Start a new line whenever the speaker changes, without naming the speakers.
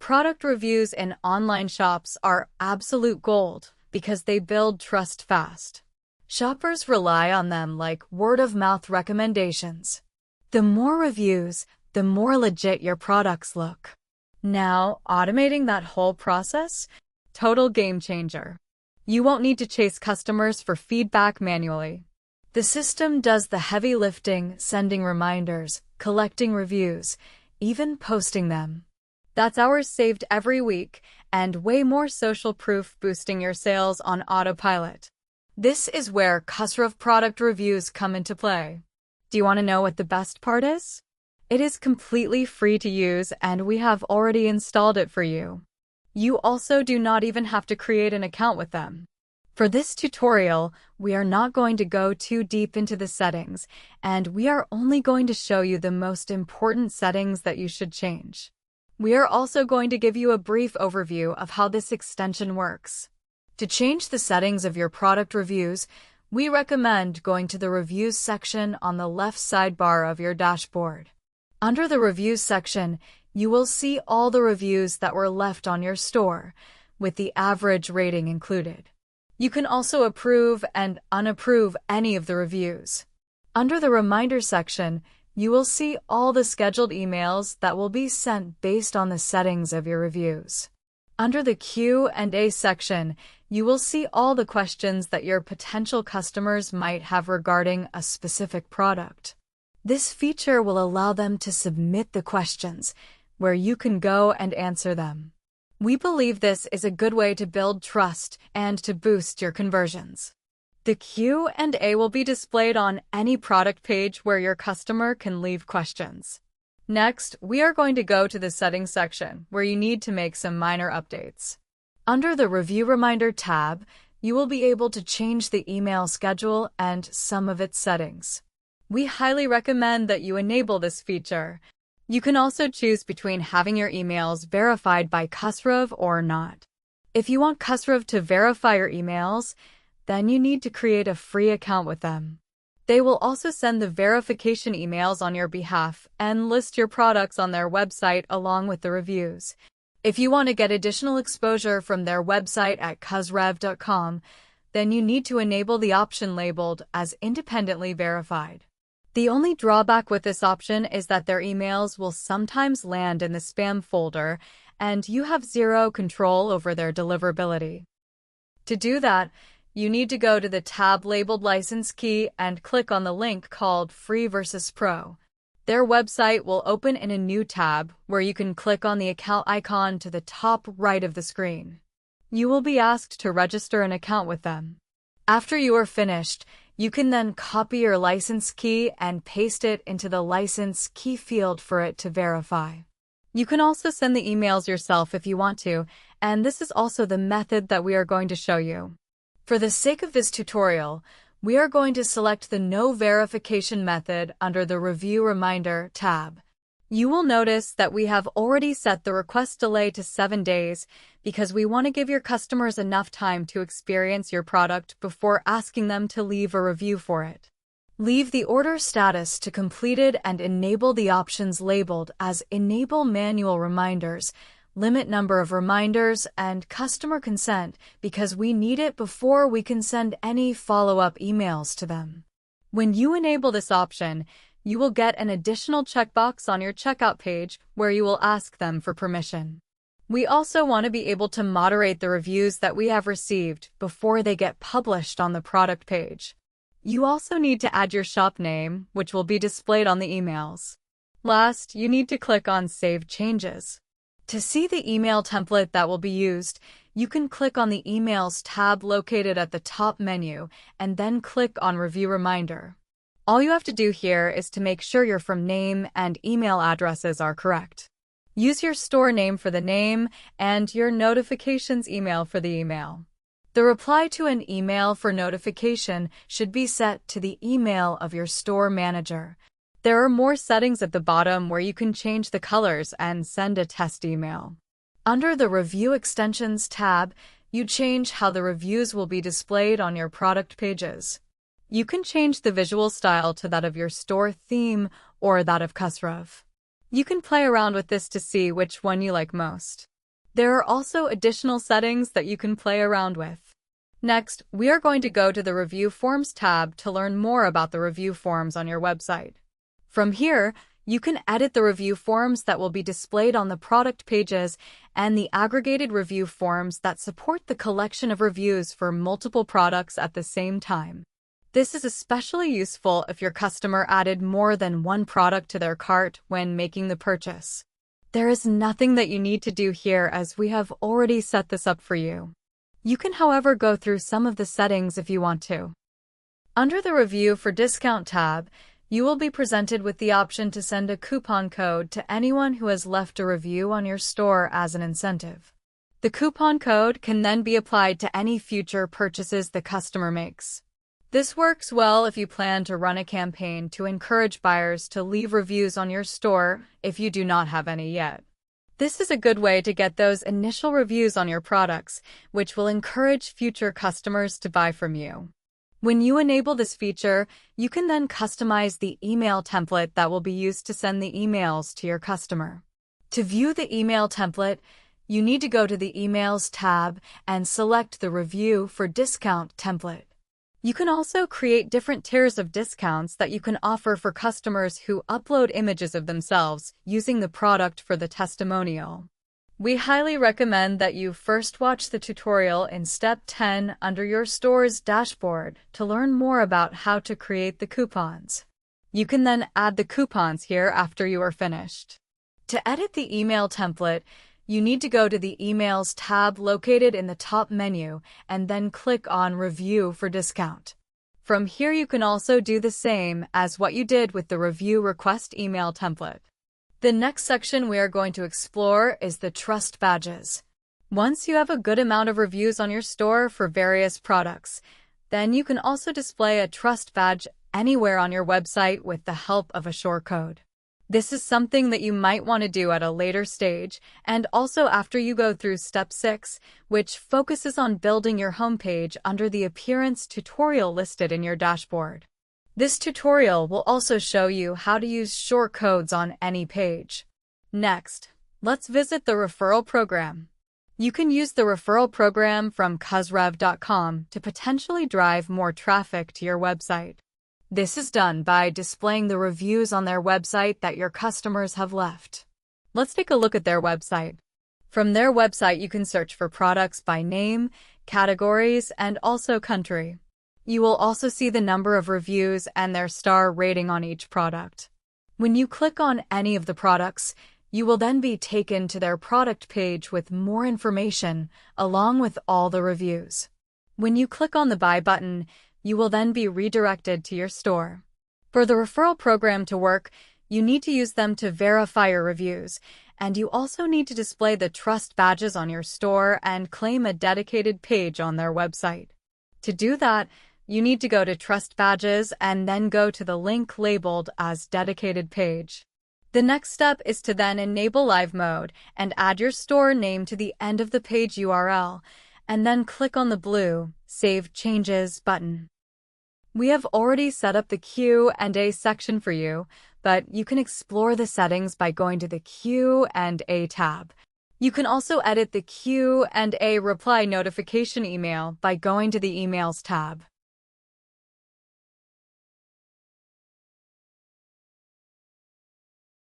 Product reviews in online shops are absolute gold because they build trust fast. Shoppers rely on them like word-of-mouth recommendations. The more reviews, the more legit your products look. Now, automating that whole process? Total game changer. You won't need to chase customers for feedback manually. The system does the heavy lifting, sending reminders, collecting reviews, even posting them. That's hours saved every week, and way more social proof boosting your sales on autopilot. This is where Kusrov product reviews come into play. Do you want to know what the best part is? It is completely free to use, and we have already installed it for you. You also do not even have to create an account with them. For this tutorial, we are not going to go too deep into the settings, and we are only going to show you the most important settings that you should change. We are also going to give you a brief overview of how this extension works. To change the settings of your product reviews, we recommend going to the Reviews section on the left sidebar of your dashboard. Under the Reviews section, you will see all the reviews that were left on your store, with the average rating included. You can also approve and unapprove any of the reviews. Under the Reminder section, you will see all the scheduled emails that will be sent based on the settings of your reviews. Under the Q&A section, you will see all the questions that your potential customers might have regarding a specific product. This feature will allow them to submit the questions, where you can go and answer them. We believe this is a good way to build trust and to boost your conversions. The Q&A will be displayed on any product page where your customer can leave questions. Next, we are going to go to the Settings section, where you need to make some minor updates. Under the Review Reminder tab, you will be able to change the email schedule and some of its settings. We highly recommend that you enable this feature. You can also choose between having your emails verified by Kusrov or not. If you want Kusrov to verify your emails, then you need to create a free account with them. They will also send the verification emails on your behalf and list your products on their website along with the reviews. If you want to get additional exposure from their website at kusrev.com, then you need to enable the option labeled as independently verified. The only drawback with this option is that their emails will sometimes land in the spam folder, and you have zero control over their deliverability. To do that, you need to go to the tab labeled License Key and click on the link called Free versus Pro. Their website will open in a new tab where you can click on the account icon to the top right of the screen. You will be asked to register an account with them. After you are finished, you can then copy your license key and paste it into the license key field for it to verify. You can also send the emails yourself if you want to, and this is also the method that we are going to show you. For the sake of this tutorial, we are going to select the No Verification method under the Review Reminder tab. You will notice that we have already set the request delay to 7 days because we want to give your customers enough time to experience your product before asking them to leave a review for it. Leave the order status to completed and enable the options labeled as Enable Manual Reminders, Limit Number of Reminders, and Customer Consent because we need it before we can send any follow-up emails to them. When you enable this option, you will get an additional checkbox on your checkout page where you will ask them for permission. We also want to be able to moderate the reviews that we have received before they get published on the product page. You also need to add your shop name, which will be displayed on the emails. Last, you need to click on Save Changes. To see the email template that will be used, you can click on the Emails tab located at the top menu and then click on Review Reminder. All you have to do here is to make sure your from name and email addresses are correct. Use your store name for the name and your notifications email for the email. The reply to an email for notification should be set to the email of your store manager. There are more settings at the bottom where you can change the colors and send a test email. Under the Review Extensions tab, you change how the reviews will be displayed on your product pages. You can change the visual style to that of your store theme or that of Kusrov. You can play around with this to see which one you like most. There are also additional settings that you can play around with. Next, we are going to go to the Review Forms tab to learn more about the review forms on your website. From here, you can edit the review forms that will be displayed on the product pages and the aggregated review forms that support the collection of reviews for multiple products at the same time. This is especially useful if your customer added more than one product to their cart when making the purchase. There is nothing that you need to do here as we have already set this up for you. You can, however, go through some of the settings if you want to. Under the Review for Discount tab, you will be presented with the option to send a coupon code to anyone who has left a review on your store as an incentive. The coupon code can then be applied to any future purchases the customer makes. This works well if you plan to run a campaign to encourage buyers to leave reviews on your store if you do not have any yet. This is a good way to get those initial reviews on your products, which will encourage future customers to buy from you. When you enable this feature, you can then customize the email template that will be used to send the emails to your customer. To view the email template, you need to go to the Emails tab and select the Review for Discount template. You can also create different tiers of discounts that you can offer for customers who upload images of themselves using the product for the testimonial. We highly recommend that you first watch the tutorial in Step 10 under your store's dashboard to learn more about how to create the coupons. You can then add the coupons here after you are finished. To edit the email template, you need to go to the Emails tab located in the top menu and then click on Review for Discount. From here you can also do the same as what you did with the Review Request email template. The next section we are going to explore is the Trust Badges. Once you have a good amount of reviews on your store for various products, then you can also display a Trust Badge anywhere on your website with the help of a shortcode. This is something that you might want to do at a later stage and also after you go through Step 6, which focuses on building your homepage under the Appearance tutorial listed in your dashboard. This tutorial will also show you how to use shortcodes on any page. Next, let's visit the referral program. You can use the referral program from cuzrev.com to potentially drive more traffic to your website. This is done by displaying the reviews on their website that your customers have left. Let's take a look at their website. From their website, you can search for products by name, categories, and also country. You will also see the number of reviews and their star rating on each product. When you click on any of the products, you will then be taken to their product page with more information along with all the reviews. When you click on the Buy button, you will then be redirected to your store. For the referral program to work, you need to use them to verify your reviews, and you also need to display the Trust Badges on your store and claim a dedicated page on their website. To do that, you need to go to Trust Badges and then go to the link labeled as Dedicated Page. The next step is to then enable Live Mode and add your store name to the end of the page URL, and then click on the blue Save Changes button. We have already set up the Q&A section for you, but you can explore the settings by going to the Q&A tab. You can also edit the Q&A reply notification email by going to the Emails tab.